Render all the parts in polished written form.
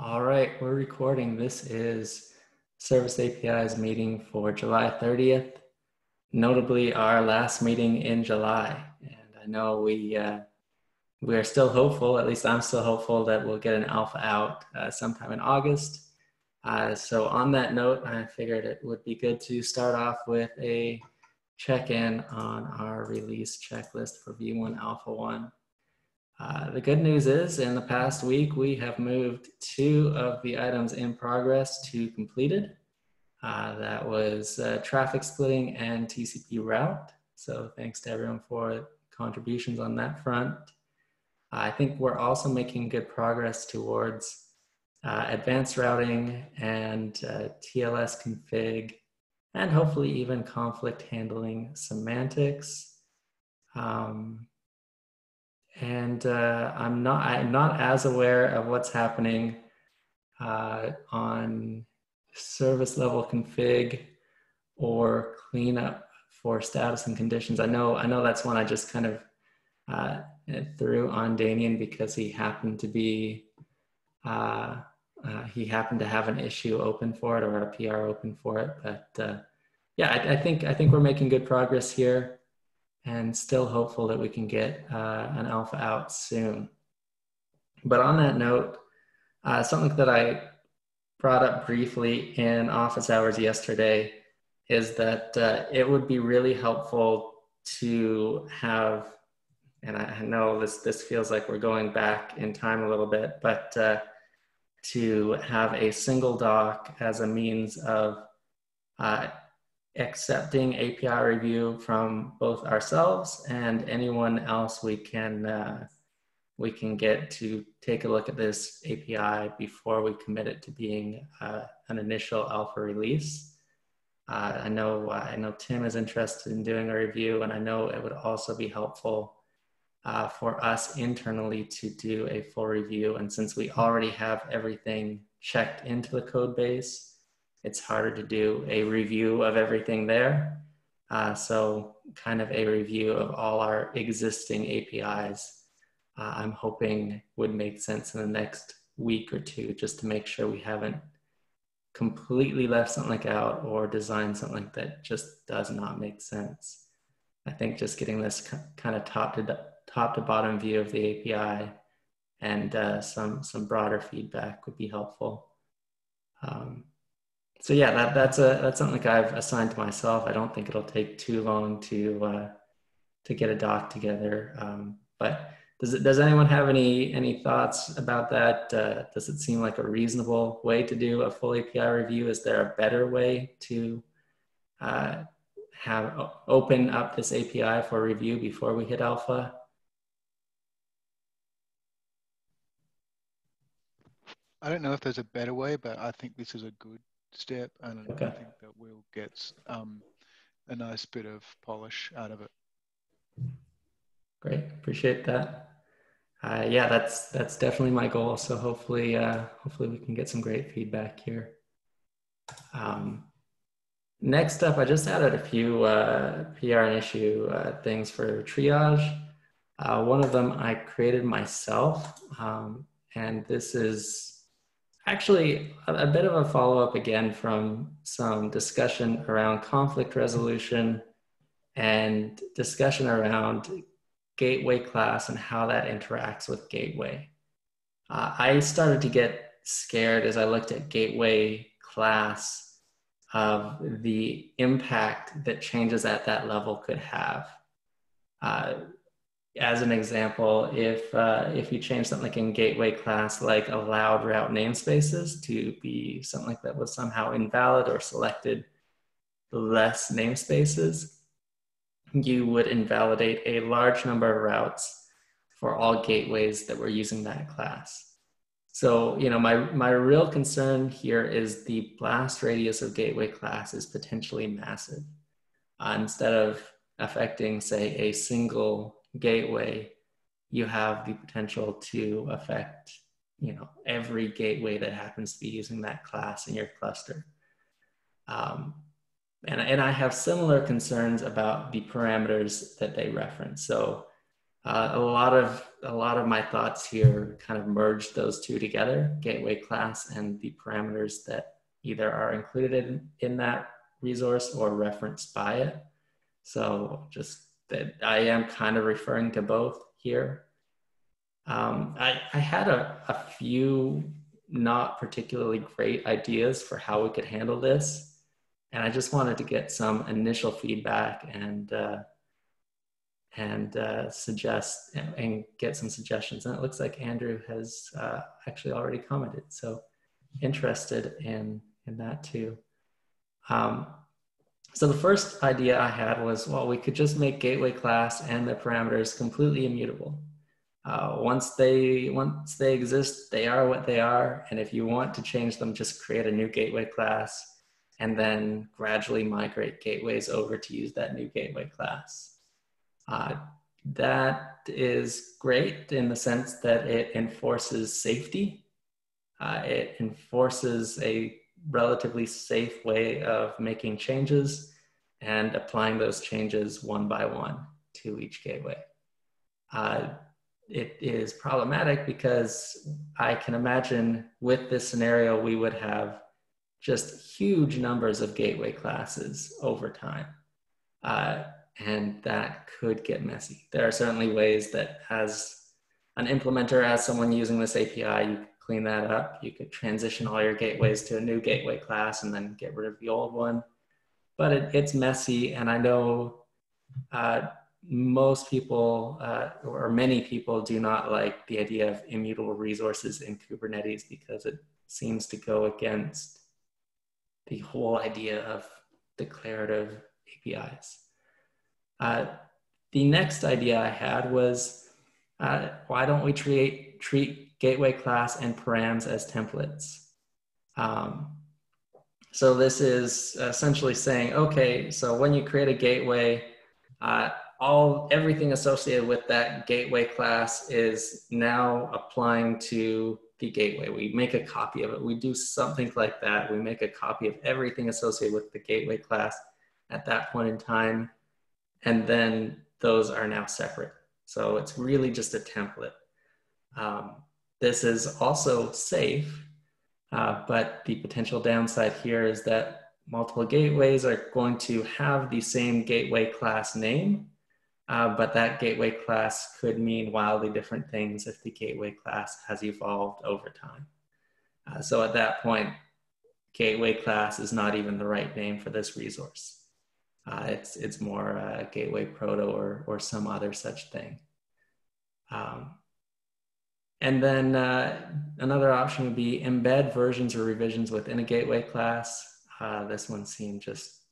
All right, we're recording. This is Service API's meeting for July 30th, notably our last meeting in July. And I know we are still hopeful, at least I'm still hopeful, that we'll get an alpha out sometime in August. So on that note, I figured it would be good to start off with a check-in on our release checklist for V1 Alpha 1. The good news is in the past week, we have moved 2 of the items in progress to completed. That was traffic splitting and tcproute. So thanks to everyone for contributions on that front. I think we're also making good progress towards advanced routing and TLS config, and hopefully even conflict handling semantics. And I'm not as aware of what's happening on service level config or cleanup for status and conditions. I know that's one I just kind of threw on Damien because he happened to be he happened to have an issue open for it or a PR open for it. But yeah, I think we're making good progress here, and still hopeful that we can get an alpha out soon. But on that note, something that I brought up briefly in office hours yesterday is that it would be really helpful to have, and I know this feels like we're going back in time a little bit, but to have a single doc as a means of accepting API review from both ourselves and anyone else we can get to take a look at this API before we commit it to being an initial alpha release. I know Tim is interested in doing a review, and I know it would also be helpful for us internally to do a full review. And since we already have everything checked into the code base, it's harder to do a review of everything there. So kind of a review of all our existing APIs, I'm hoping would make sense in the next week or two, just to make sure we haven't completely left something out or designed something that just does not make sense. I think just getting this kind of top to bottom view of the API and some broader feedback would be helpful. So yeah, that's something I've assigned to myself. I don't think it'll take too long to get a doc together. But does anyone have any thoughts about that? Does it seem like a reasonable way to do a full API review? Is there a better way to open up this API for review before we hit alpha? I don't know if there's a better way, but I think this is a good step, and Okay. I think that we'll get a nice bit of polish out of it. Great, appreciate that. Yeah, that's definitely my goal. So hopefully we can get some great feedback here. Next up, I just added a few PR and issue things for triage. One of them I created myself, and this is actually a bit of a follow-up again from some discussion around conflict resolution and discussion around gateway class and how that interacts with gateway. I started to get scared as I looked at gateway class of the impact that changes at that level could have. As an example, if you change something like in gateway class, like allowed route namespaces to be something that was somehow invalid or selected less namespaces, you would invalidate a large number of routes for all gateways that were using that class. So, my real concern here is the blast radius of gateway class is potentially massive. Instead of affecting, say, a single gateway, you have the potential to affect, every gateway that happens to be using that class in your cluster. And I have similar concerns about the parameters that they reference. So A lot of my thoughts here kind of merge those two together, gateway class and the parameters that either are included in that resource or referenced by it. So just that I am kind of referring to both here. I had a few not particularly great ideas for how we could handle this, and I just wanted to get some initial feedback and suggest and get some suggestions. And it looks like Andrew has actually already commented, so interested in that too. So the first idea I had was, well, we could just make gateway class and the parameters completely immutable. Once they exist, they are what they are. And if you want to change them, just create a new gateway class and then gradually migrate gateways over to use that new gateway class. That is great in the sense that it enforces safety. It enforces a relatively safe way of making changes and applying those changes one by one to each gateway. It is problematic because I can imagine with this scenario, we would have just huge numbers of gateway classes over time. And that could get messy. There are certainly ways that as an implementer, as someone using this API, you could clean that up. You could transition all your gateways to a new gateway class and then get rid of the old one. But it's messy, and I know most people or many people do not like the idea of immutable resources in Kubernetes because it seems to go against the whole idea of declarative APIs. The next idea I had was, why don't we treat gateway class and params as templates? So this is essentially saying, okay, so when you create a gateway, everything associated with that gateway class is now applying to the gateway. We make a copy of it. We do something like that. We make a copy of everything associated with the gateway class at that point in time. And then those are now separate. So it's really just a template. This is also safe, but the potential downside here is that multiple gateways are going to have the same gateway class name, but that gateway class could mean wildly different things if the gateway class has evolved over time. So at that point, gateway class is not even the right name for this resource. It's more gateway proto or some other such thing. And then another option would be embed versions or revisions within a gateway class. This one seemed just,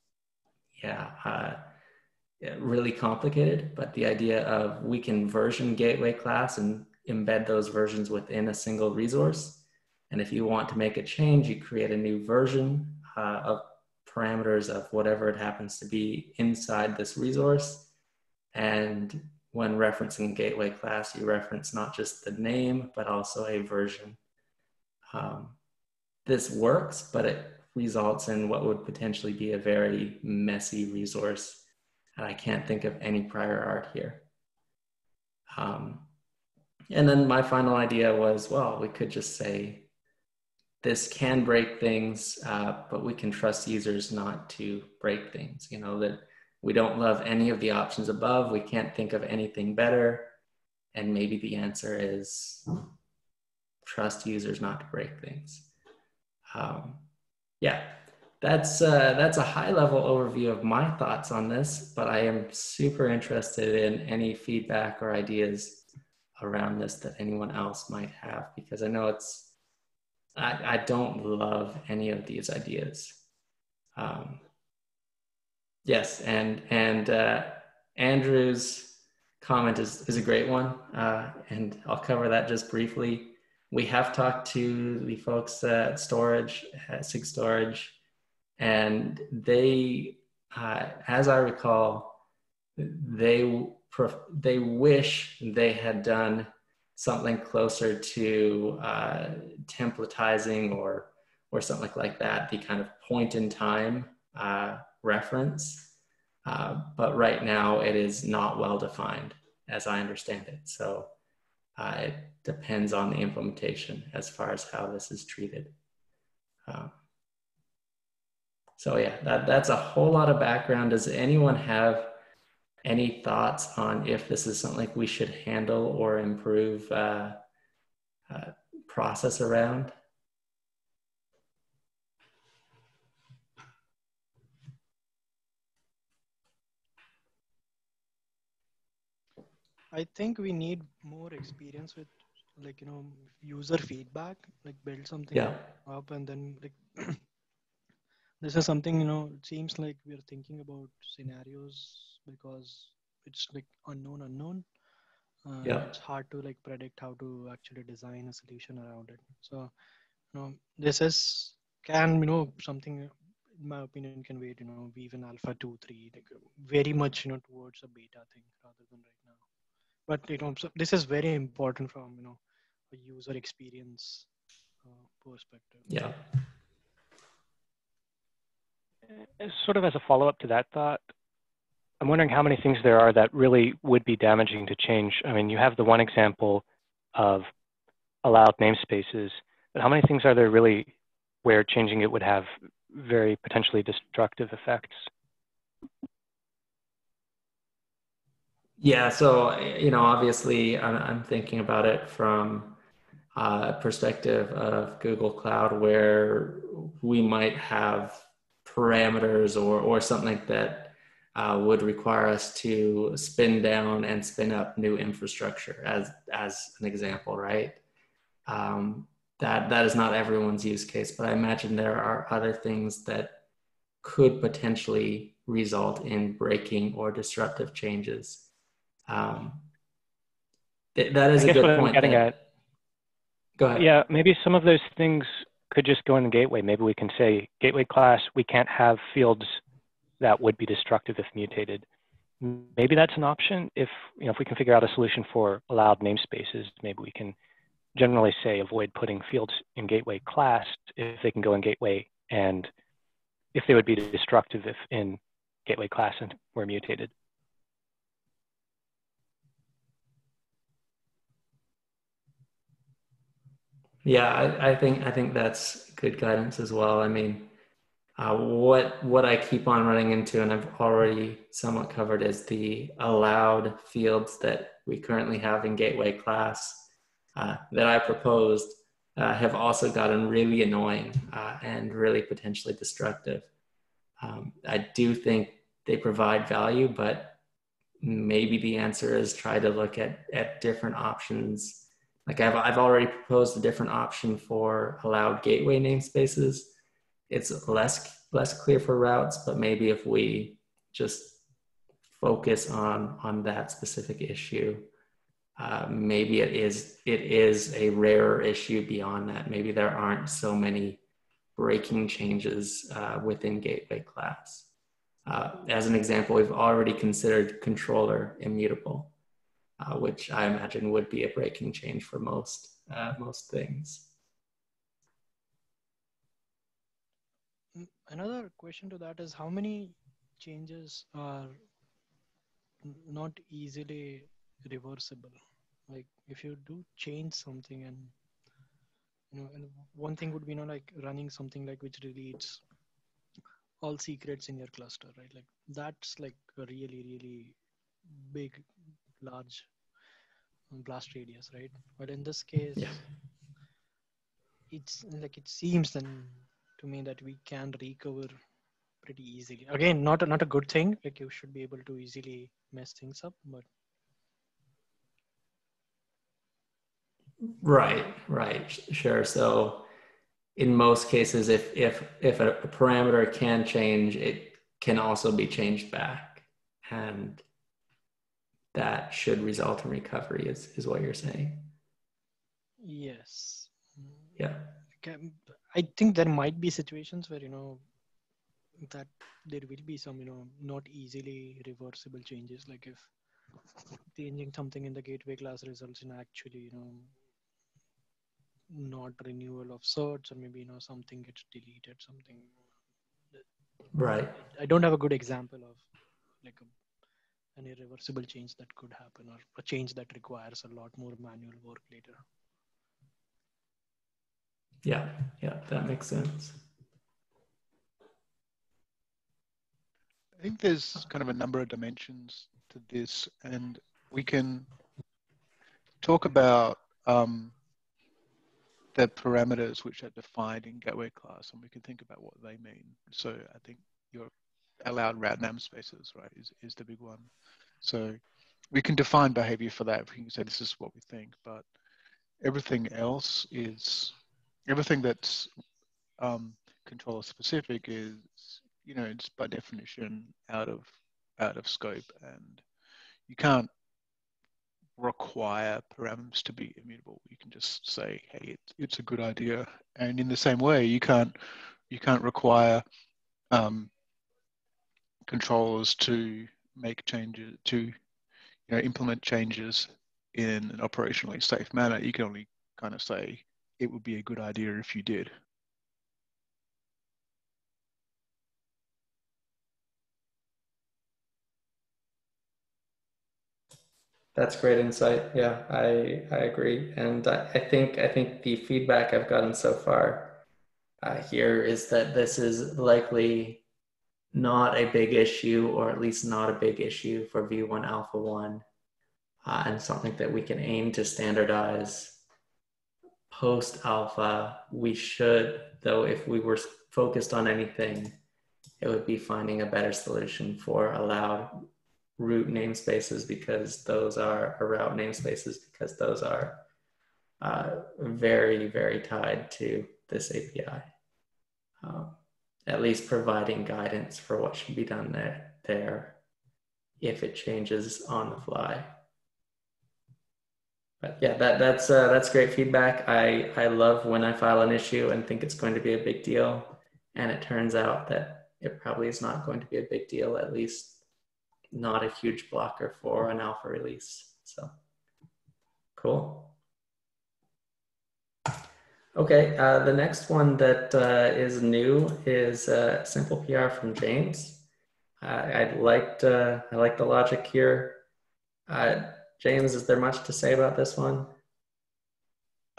really complicated, but the idea of we can version gateway class and embed those versions within a single resource. And if you want to make a change, you create a new version of parameters of whatever it happens to be inside this resource. And when referencing a gateway class, you reference not just the name, but also a version. This works, but it results in what would potentially be a very messy resource. And I can't think of any prior art here. And then my final idea was, well, we could just say, this can break things, but we can trust users not to break things. You know, that we don't love any of the options above. We can't think of anything better. And maybe the answer is trust users not to break things. That's a high level overview of my thoughts on this, but I am super interested in any feedback or ideas around this that anyone else might have, because I know I don't love any of these ideas. Yes, and Andrew's comment is a great one, and I'll cover that just briefly. We have talked to the folks at SIG Storage, and they, as I recall, they wish they had done something closer to templatizing or something like that, the kind of point in time reference. But right now it is not well defined. as I understand it. So it depends on the implementation as far as how this is treated. So yeah, that's a whole lot of background. Does anyone have any thoughts on if this is something we should handle or improve process around? I think we need more experience with like, user feedback, like build something Yeah. up and then like this is something, it seems like we're thinking about scenarios because it's like unknown. And Yeah. it's hard to like predict how to actually design a solution around it. So, this is something in my opinion can wait, be even alpha 2, 3, like very much, towards a beta thing rather than right now. But so this is very important from a user experience perspective. Yeah. Sort of as a follow-up to that thought, I'm wondering how many things there are that really would be damaging to change. I mean, you have the one example of allowed namespaces, but how many things are there really where changing it would have very potentially destructive effects? Yeah, so obviously, I'm thinking about it from a perspective of Google Cloud, where we might have parameters or something that would require us to spin down and spin up new infrastructure, as an example, right? That is not everyone's use case, but I imagine there are other things that could potentially result in breaking or disruptive changes. That is I a guess what good I'm point. getting at, Go ahead. yeah, maybe some of those things could just go in the gateway. Maybe we can say gateway class, we can't have fields that would be destructive if mutated. Maybe that's an option. If we can figure out a solution for allowed namespaces, maybe we can generally say avoid putting fields in gateway class if they can go in gateway, and if they would be destructive if in gateway class and were mutated. Yeah, I think that's good guidance as well. I mean, what I keep on running into, and I've already somewhat covered, is the allowed fields that we currently have in gateway class that I proposed have also gotten really annoying and really potentially destructive. I do think they provide value, but maybe the answer is try to look at different options. Like I've already proposed a different option for allowed gateway namespaces. It's less clear for routes, but maybe if we just focus on that specific issue, maybe it is a rarer issue beyond that. Maybe there aren't so many breaking changes within gateway class. As an example, we've already considered controller immutable, which I imagine would be a breaking change for most things. Another question to that is how many changes are not easily reversible? Like if you do change something and and one thing would be like running something like which deletes all secrets in your cluster, right? Like that's like a really big, large blast radius, right? But in this case, Yeah. it's like it seems then to me that we can recover pretty easily. Again, not a good thing. Like you should be able to easily mess things up, but Right, sure. So in most cases, if a parameter can change, it can also be changed back, and that should result in recovery. Is what you're saying? yes. Yeah. I think there might be situations where that there will be some not easily reversible changes, like if changing something in the gateway class results in actually not renewal of certs, or maybe something gets deleted, something. Right. I don't have a good example of like an irreversible change that could happen, or a change that requires a lot more manual work later. Yeah, that makes sense. I think there's kind of a number of dimensions to this, and we can talk about the parameters which are defined in gateway class, and we can think about what they mean. So I think your allowed route namespaces, right, is the big one. So we can define behavior for that. We can say this is what we think, but everything else is, everything that's controller specific is, you know, it's by definition out of scope, and you can't require parameters to be immutable. You can just say, hey, it's a good idea. And in the same way, you can't require controllers to make changes, to implement changes in an operationally safe manner. You can only kind of say it would be a good idea if you did. That's great insight. Yeah, I agree, and I think the feedback I've gotten so far here is that this is likely not a big issue, or at least not a big issue for V1 Alpha 1, and something that we can aim to standardize post alpha. We should, though, if we were focused on anything, it would be finding a better solution for allowed route namespaces, because those are, or route namespaces, because those are very, very tied to this API. At least providing guidance for what should be done there if it changes on the fly. But yeah, that's great feedback. I love when I file an issue and think it's going to be a big deal, and it turns out that it probably is not going to be a big deal, at least not a huge blocker for an alpha release. So cool. Okay, the next one that is new is simple PR from James. I liked the logic here. James, is there much to say about this one?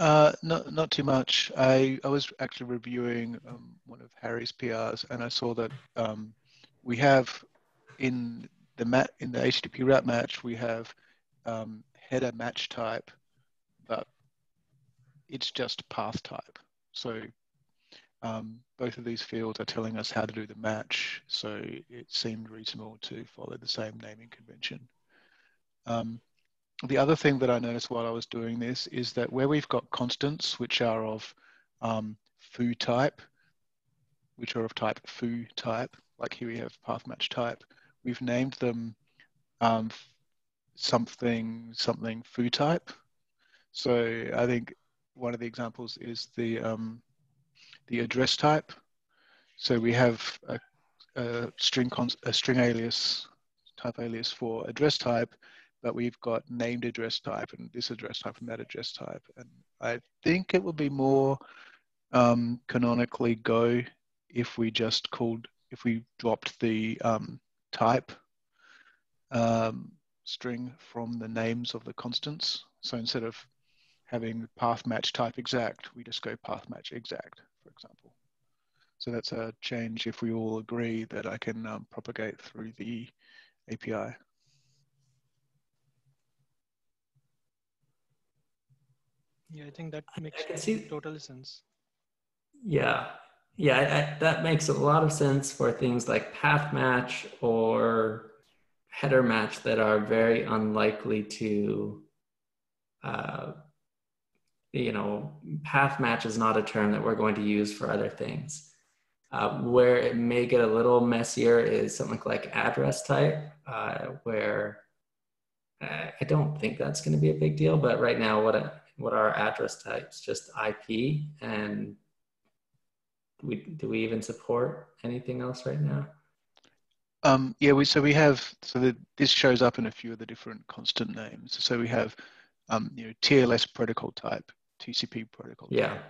Not too much. I was actually reviewing one of Harry's PRs, and I saw that we have in the HTTP route match, we have header match type, but it's just path type. So both of these fields are telling us how to do the match. So it seemed reasonable to follow the same naming convention. The other thing that I noticed while I was doing this is that where we've got constants, which are of foo type, which are of type foo type, like here we have path match type, we've named them something foo type. So I think one of the examples is the address type. So we have a string alias, type alias for address type, but we've got named address type and this address type and that address type. And I think it would be more canonically Go if we just dropped the type string from the names of the constants. So instead of having path match type exact, we just go path match exact, for example. So that's a change if we all agree that I can propagate through the API. Yeah, I think that makes total sense. Yeah, that makes a lot of sense for things like path match or header match that are very unlikely to, path match is not a term that we're going to use for other things. Where it may get a little messier is something like address type, where I don't think that's going to be a big deal. But right now, what are address types? Just IP, and do we even support anything else right now? Yeah, this shows up in a few of the different constant names. So we have TLS protocol type, TCP protocol type.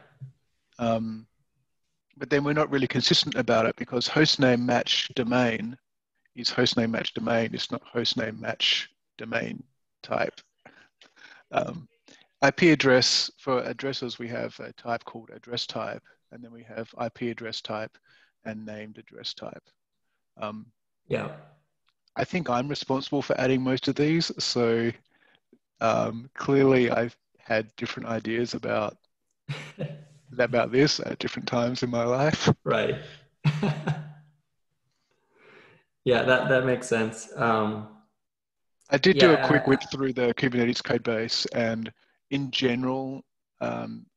But then we're not really consistent about it, because hostname match domain is hostname match domain. It's not hostname match domain type. IP address, for addresses, we have a type called address type, and then we have IP address type and named address type. Yeah. I think I'm responsible for adding most of these. So clearly I've had different ideas about this at different times in my life. Right. Yeah, that makes sense. I did do a quick whip through the Kubernetes code base, and in general,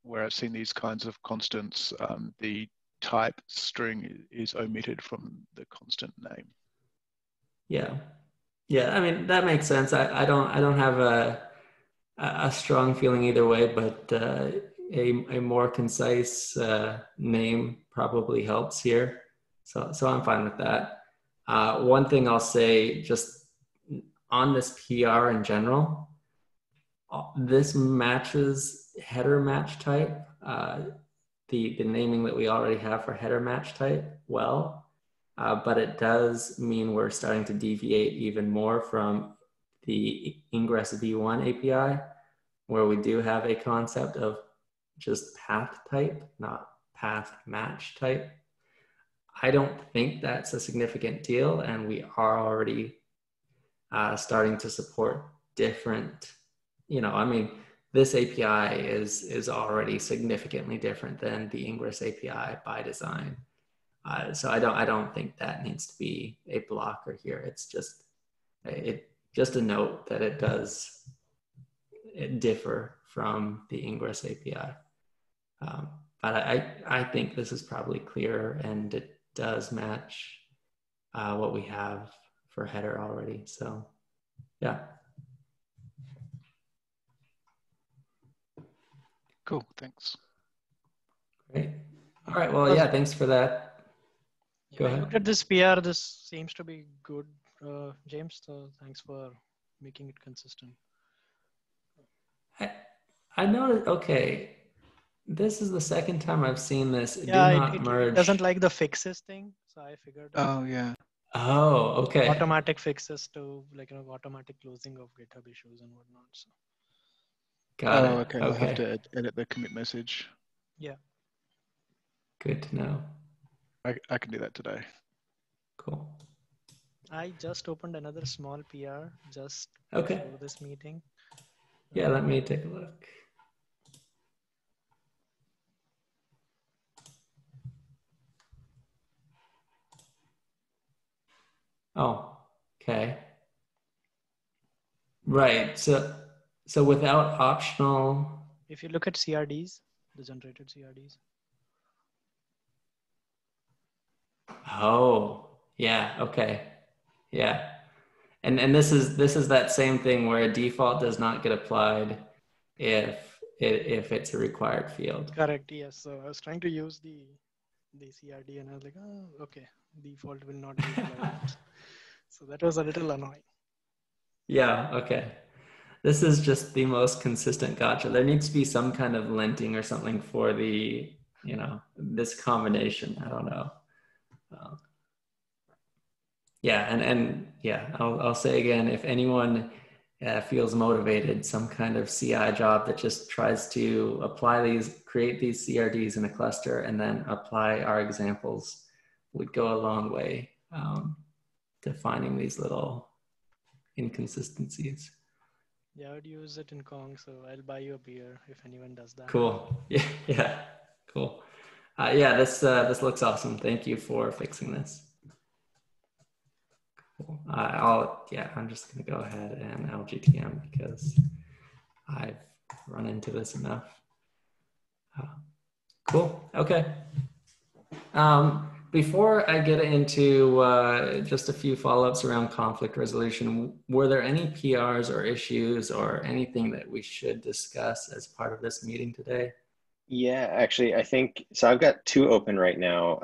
where I've seen these kinds of constants, the type string is omitted from the constant name. Yeah. Yeah, I mean, that makes sense. I don't have a strong feeling either way, but a more concise name probably helps here. So I'm fine with that. One thing I'll say just on this PR in general, this matches header match type, the naming that we already have for header match type well, but it does mean we're starting to deviate even more from the Ingress V1 API, where we do have a concept of just path type, not path match type. I don't think that's a significant deal, and we are already starting to support different, I mean, this API is already significantly different than the Ingress API by design. So I don't think that needs to be a blocker here. It's just a note that it does differ from the Ingress API. But I think this is probably clear, and it does match what we have for header already. So yeah. Cool, thanks. Great. All right, well, yeah, thanks for that. Go ahead. Look at this PR. This seems to be good, James. So thanks for making it consistent. I noticed, okay, this is the second time I've seen this. Yeah, Do not merge. It doesn't like the fixes thing. So I figured Oh, yeah. Oh, okay. automatic fixes to automatic closing of GitHub issues and whatnot. So. Got it. Okay. I'll have to edit the commit message. Yeah. Good to know. I can do that today. Cool. I just opened another small PR just Okay. before this meeting. Yeah, let me take a look. Oh, okay. Right. So without optional. If you look at CRDs, the generated CRDs. Oh, yeah. Okay. Yeah. And this is that same thing where a default does not get applied if it's a required field. Correct. Yes. So I was trying to use the CRD, and I was like, oh, okay, default will not be applied. So that was a little annoying. Yeah. Okay. This is just the most consistent gotcha. There needs to be some kind of linting or something for the, this combination. I don't know. Yeah, and yeah, I'll say again, if anyone feels motivated, some kind of CI job that just tries to create these CRDs in a cluster and then apply our examples would go a long way to finding these little inconsistencies. Yeah, I would use it in Kong, so I'll buy you a beer if anyone does that. Cool. Yeah, cool. Yeah, this looks awesome. Thank you for fixing this. Cool. I'm just gonna go ahead and LGTM because I've run into this enough. Cool. Okay. Before I get into just a few follow-ups around conflict resolution, were there any PRs or issues or anything that we should discuss as part of this meeting today? Yeah, actually, I think, so I've got two open right now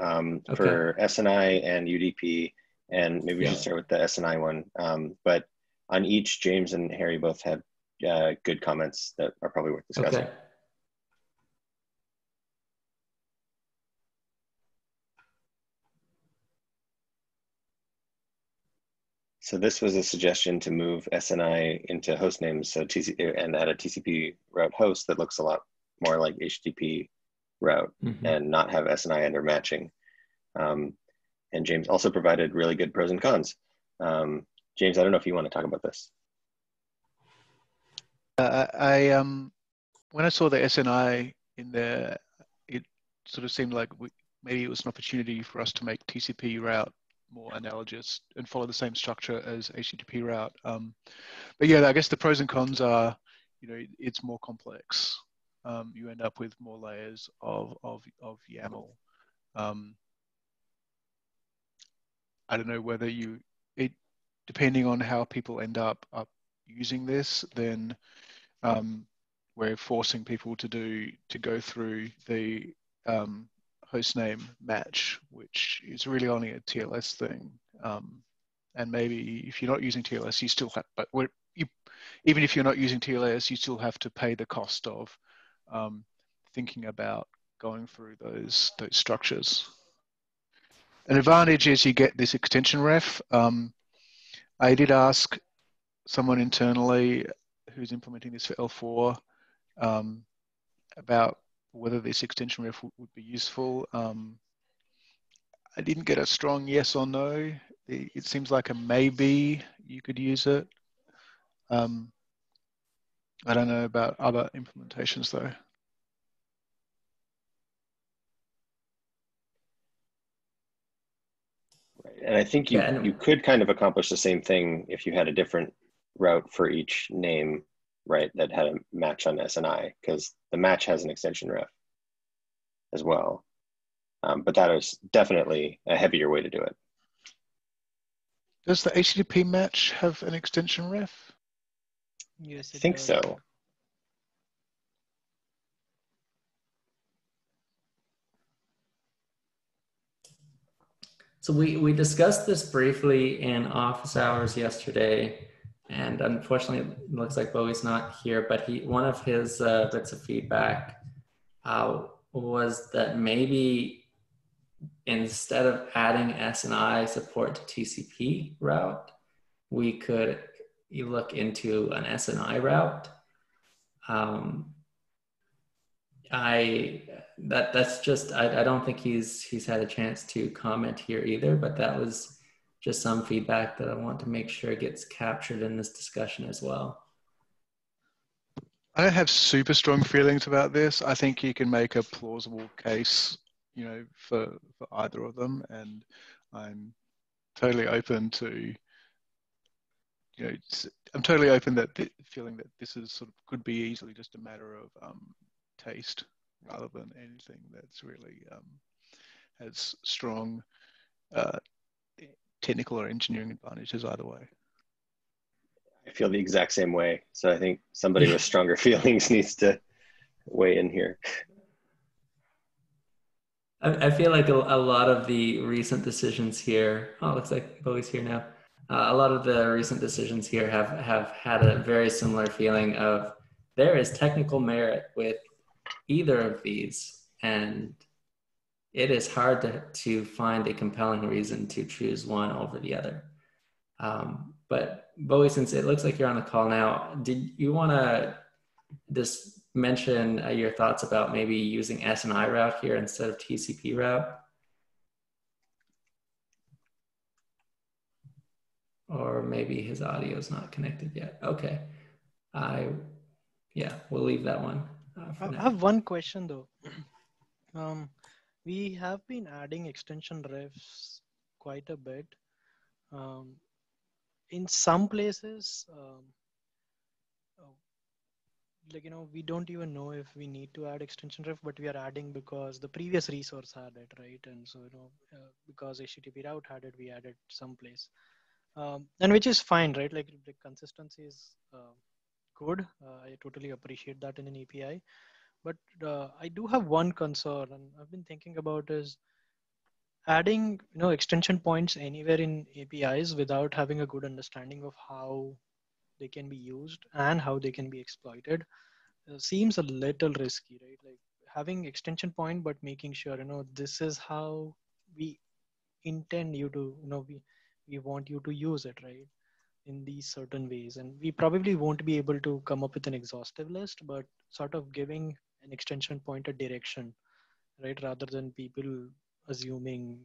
for SNI and UDP, and maybe we should start with the SNI one. But on each, James and Harry both had good comments that are probably worth discussing. Okay. So this was a suggestion to move SNI into host names, so and add a TCP route host that looks a lot more like HTTP route and not have SNI under matching. And James also provided really good pros and cons. James, I don't know if you want to talk about this. When I saw the SNI in there, it sort of seemed like maybe it was an opportunity for us to make TCP route more analogous and follow the same structure as HTTP route. But yeah, I guess the pros and cons are, it's more complex. You end up with more layers of YAML. I don't know whether depending on how people end up using this, then we're forcing people to go through the hostname match, which is really only a TLS thing. And maybe if you're not using TLS, you still have, but even if you're not using TLS, you still have to pay the cost of thinking about going through those structures. An advantage is you get this extension ref. I did ask someone internally who's implementing this for L4 about whether this extension ref would be useful. I didn't get a strong yes or no. It seems like a maybe you could use it. I don't know about other implementations though. Right. And I think you could kind of accomplish the same thing if you had a different route for each name, right, that had a match on SNI, because the match has an extension ref as well. But that is definitely a heavier way to do it. Does the HTTP match have an extension ref? Yes, I think so. So we discussed this briefly in office hours yesterday, and unfortunately it looks like Bowie's not here, but one of his bits of feedback was that maybe instead of adding SNI support to TCP route, we could look into an SNI route. That's just, I don't think he's had a chance to comment here either, but that was just some feedback that I want to make sure gets captured in this discussion as well. I don't have super strong feelings about this. I think you can make a plausible case, for either of them, and I'm totally open to, I'm totally open that feeling that this is could be easily just a matter of taste rather than anything that's really has strong technical or engineering advantages either way. I feel the exact same way. So I think somebody with stronger feelings needs to weigh in here. I feel like a lot of the recent decisions here, oh, it looks like Bowie's here now. A lot of the recent decisions here have had a very similar feeling of there is technical merit with either of these, and it is hard to find a compelling reason to choose one over the other. But Bowie, since it looks like you're on the call now, did you want to just mention your thoughts about maybe using SNI route here instead of TCP route? Or maybe his audio is not connected yet. Okay. Yeah, we'll leave that one for now. I have one question though. We have been adding extension refs quite a bit. In some places, we don't even know if we need to add extension ref, but we are adding because the previous resource had it, right? And so, because HTTP route had it, we added someplace. And which is fine, right? Like the consistency is good. I totally appreciate that in an API. But I do have one concern, and I've been thinking about is adding extension points anywhere in APIs without having a good understanding of how they can be used and how they can be exploited seems a little risky, right? Like having extension point, but making sure this is how we intend you to we want you to use it, right? in these certain ways. And we probably won't be able to come up with an exhaustive list, but sort of giving an extension point a direction, right? Rather than people assuming,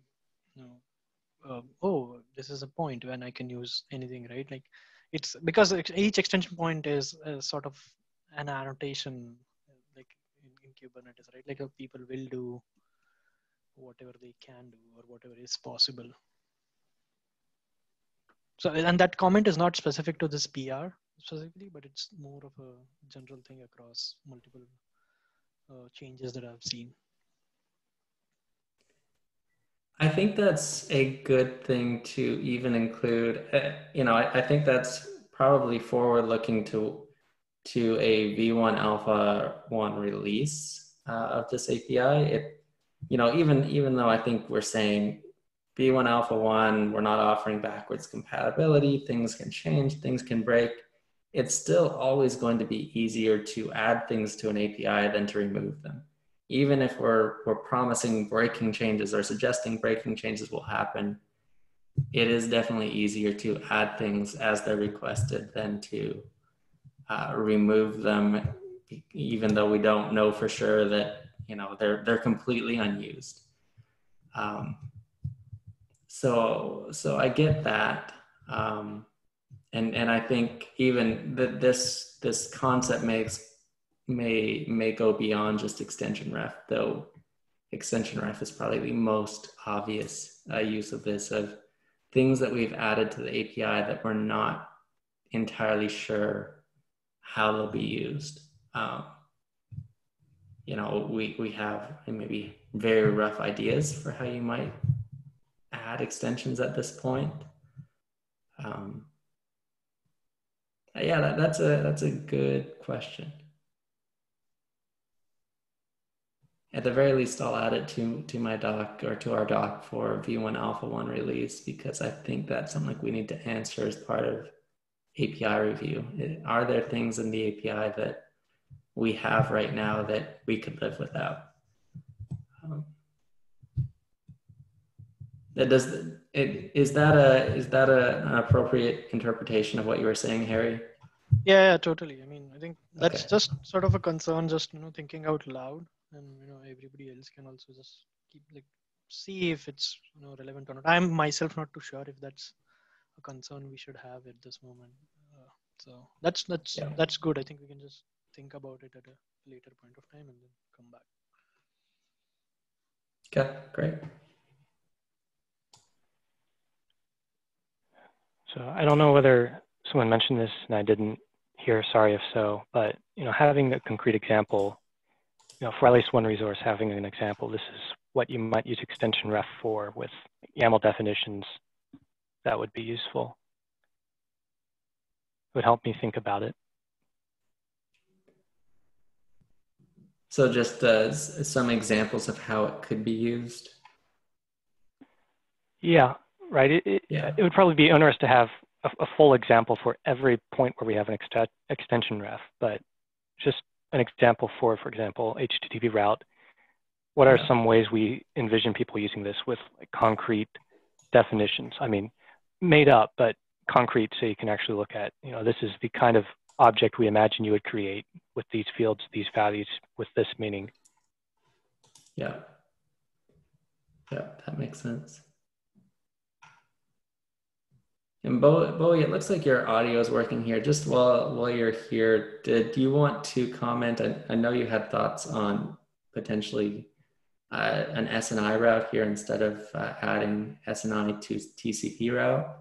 you know, oh, this is a point when I can use anything, right? Like it's because each extension point is sort of an annotation, like in Kubernetes, right? Like people will do whatever they can do or whatever is possible. So, and that comment is not specific to this PR specifically, but it's more of a general thing across multiple changes that I've seen. I think that's a good thing to even include. You know, I think that's probably forward looking to a V1 Alpha 1 release of this API. It, you know, even though I think we're saying V1 Alpha 1, we're not offering backwards compatibility, things can change, things can break. It's still always going to be easier to add things to an API than to remove them. Even if we're promising breaking changes or suggesting breaking changes will happen, it is definitely easier to add things as they're requested than to remove them, even though we don't know for sure that, you know, they're completely unused. So I get that, and I think even that this concept may go beyond just extension ref, though extension ref is probably the most obvious use of this, of things that we've added to the API that we're not entirely sure how they'll be used. You know, we have maybe very rough ideas for how you might add extensions at this point. Yeah, that's a good question. At the very least, I'll add it to my doc, or to our doc, for V1 Alpha 1 release, because I think that's something we need to answer as part of API review. Are there things in the API that we have right now that we could live without? Is that an appropriate interpretation of what you were saying, Harry? Yeah, totally. I mean, I think that's Okay. just sort of a concern, just, you know, thinking out loud, and, you know, everybody else can also just keep, like, see if it's, you know, relevant or not. I'm myself not too sure if that's a concern we should have at this moment. So that's good. I think we can just think about it at a later point of time and then come back. Okay, great. So I don't know whether someone mentioned this and I didn't hear, sorry if so, but, you know, having a concrete example, you know, for at least one resource, having an example, this is what you might use extension ref for with YAML definitions, that would be useful. It would help me think about it. So just some examples of how it could be used. Yeah, right. It would probably be onerous to have a full example for every point where we have an extension ref, but just an example for example, HTTP route. What are some ways we envision people using this with, like, concrete definitions? I mean, made up, but concrete, so you can actually look at, you know, this is the kind of object we imagine you would create with these fields, these values, with this meaning. Yeah, that makes sense. And Bowie, it looks like your audio is working here. Just while you're here, do you want to comment? I know you had thoughts on potentially an SNI route here instead of adding SNI to TCP route.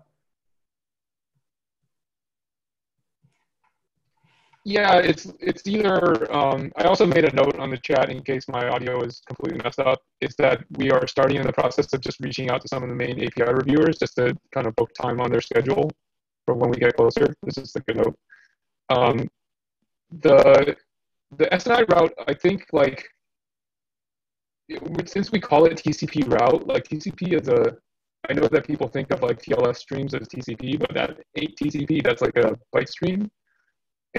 Yeah, it's either, I also made a note on the chat in case my audio is completely messed up, is that we are starting in the process of just reaching out to some of the main API reviewers just to kind of book time on their schedule for when we get closer. This is a good note. The SNI route, I think, like, since we call it TCP route, like, TCP is I know that people think of, like, TLS streams as TCP, but that ain't TCP, that's like a byte stream.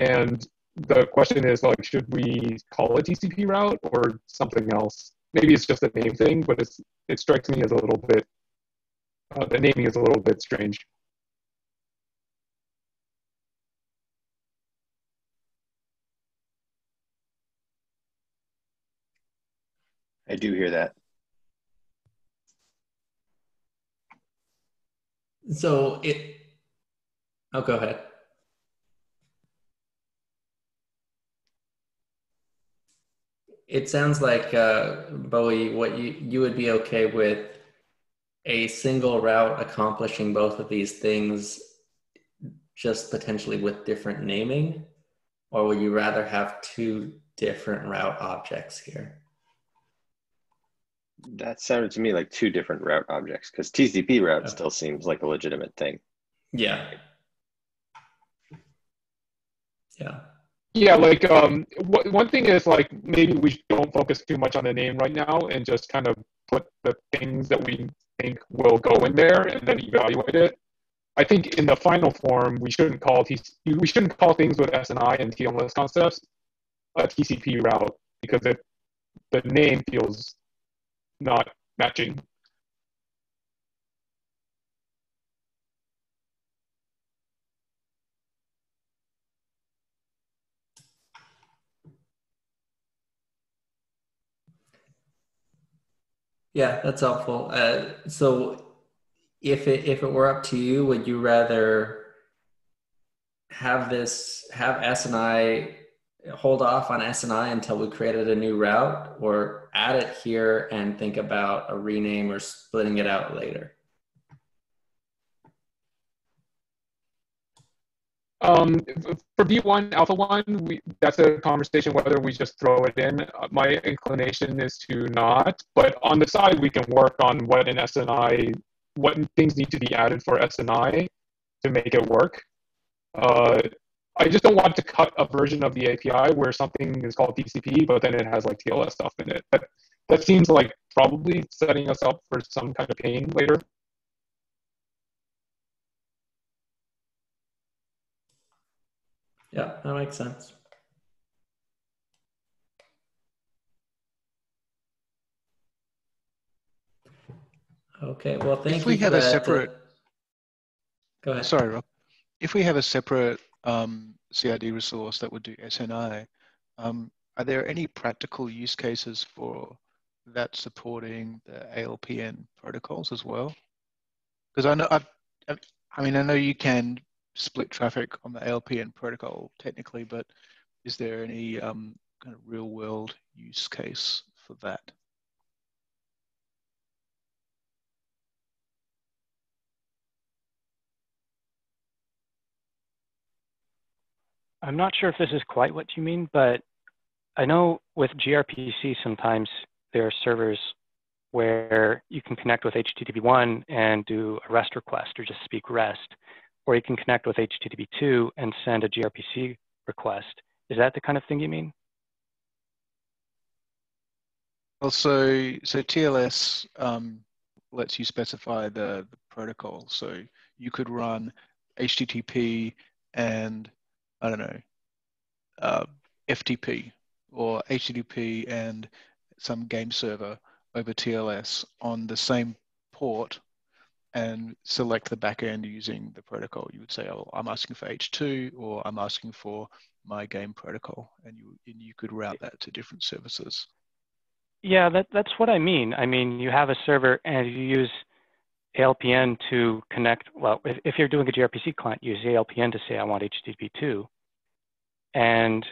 And the question is, like, should we call it TCP route or something else? Maybe it's just a name thing, but it strikes me as a little bit, the naming is a little bit strange. I do hear that. So go ahead. It sounds like, Bowie, what you would be okay with a single route accomplishing both of these things, just potentially with different naming, or would you rather have two different route objects here? That sounded to me like two different route objects, because TCP route still seems like a legitimate thing. Yeah. Yeah. Yeah, like one thing is like maybe we don't focus too much on the name right now and just kind of put the things that we think will go in there and then evaluate it. I think in the final form we shouldn't call things with SNI and TLS concepts a TCP route because the name feels not matching. Yeah, that's helpful. So if it were up to you, would you rather have SNI, hold off on SNI until we created a new route, or add it here and think about a rename or splitting it out later? For V1, Alpha 1, that's a conversation whether we just throw it in. My inclination is to not, but on the side we can work on what things need to be added for SNI to make it work. I just don't want to cut a version of the API where something is called TCP, but then it has like TLS stuff in it. That seems like probably setting us up for some kind of pain later. Yeah, that makes sense. Okay, well, thank you. If we have a separate, go ahead. Sorry, Rob. If we have a separate CID resource that would do SNI, are there any practical use cases for that supporting the ALPN protocols as well? Because I know you can split traffic on the ALPN protocol technically, but is there any kind of real world use case for that? I'm not sure if this is quite what you mean, but I know with gRPC sometimes there are servers where you can connect with HTTP1 and do a REST request or just speak REST, or you can connect with HTTP2 and send a gRPC request. Is that the kind of thing you mean? Well, so TLS lets you specify the protocol. So you could run HTTP and, I don't know, FTP, or HTTP and some game server over TLS on the same port and select the backend using the protocol. You would say, oh, I'm asking for H2, or I'm asking for my game protocol, and you could route that to different services. Yeah, that's what I mean. I mean, you have a server and you use ALPN to connect. Well, if you're doing a gRPC client, use ALPN to say, I want HTTP2. And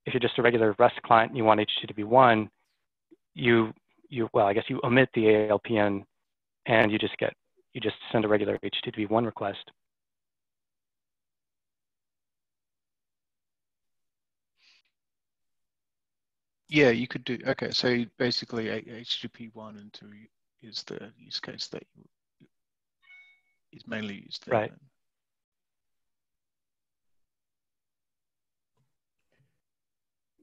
if you're just a regular REST client and you want HTTP1, I guess you omit the ALPN and you just send a regular HTTP1 request. Yeah, you could do, okay, so basically HTTP1 and 2 is the use case that is mainly used there. Right. Then.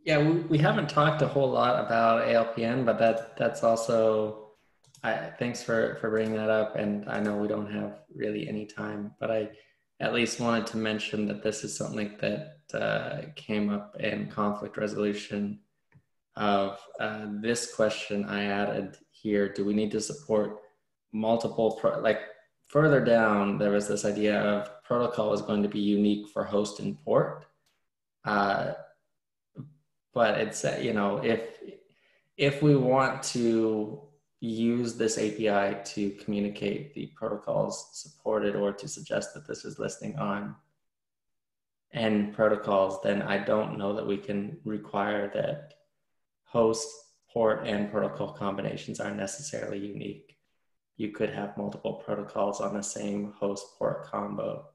Yeah, we haven't talked a whole lot about ALPN, but that's also, thanks for bringing that up. And I know we don't have really any time, but I at least wanted to mention that this is something that came up in conflict resolution of this question I added here. Do we need to support multiple, further down, there was this idea of protocol is going to be unique for host and port. But it's, if we want to use this API to communicate the protocols supported or to suggest that this is listing on N protocols, then I don't know that we can require that host, port, and protocol combinations are necessarily unique. You could have multiple protocols on the same host port combo.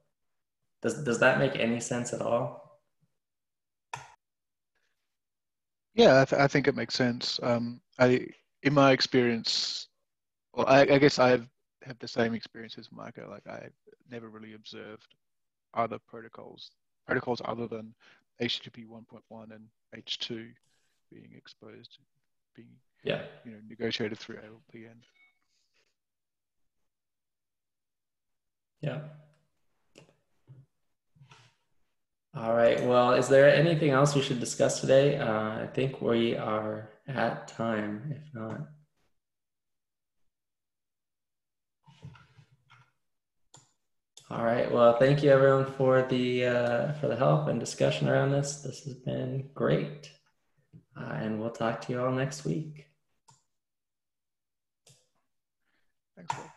Does that make any sense at all? Yeah, I think it makes sense. In my experience, well, I guess I have the same experience as Micah. Like I've never really observed other protocols other than HTTP 1.1 and H2 being exposed, being negotiated through ALPN. Yeah. All right. Well, is there anything else we should discuss today? I think we are at time, if not. All right. Well, thank you everyone for the help and discussion around this. This has been great. And we'll talk to you all next week. Thanks, Rob.